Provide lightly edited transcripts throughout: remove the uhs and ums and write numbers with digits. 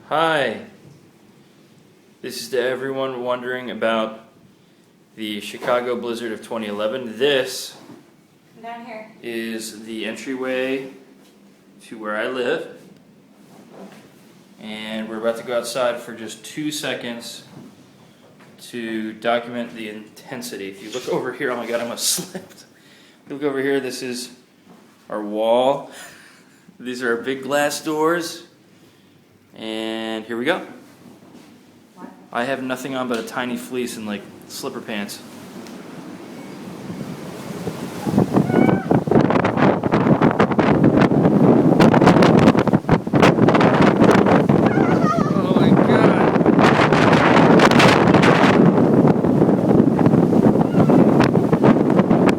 Hi, this is to everyone wondering about the Chicago blizzard of 2011. This Down here is the entryway to where I live, and we're about to go outside for just 2 seconds to document the intensity. If you look over here, oh my god, I almost slipped. If you look over here, this is our wall. These are our big glass doors. And here we go. What? I have nothing on but a tiny fleece and like slipper pants. Oh my god.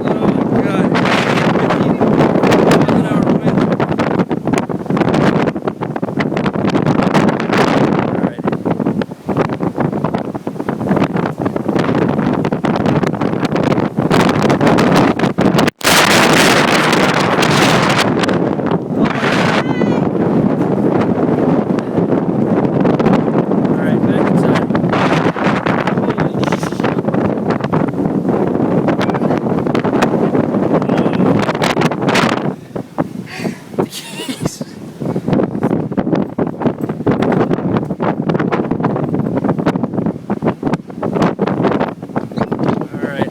Oh god.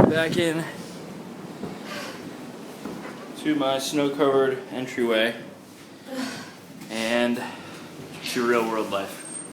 Back in to my snow-covered entryway and to real world life.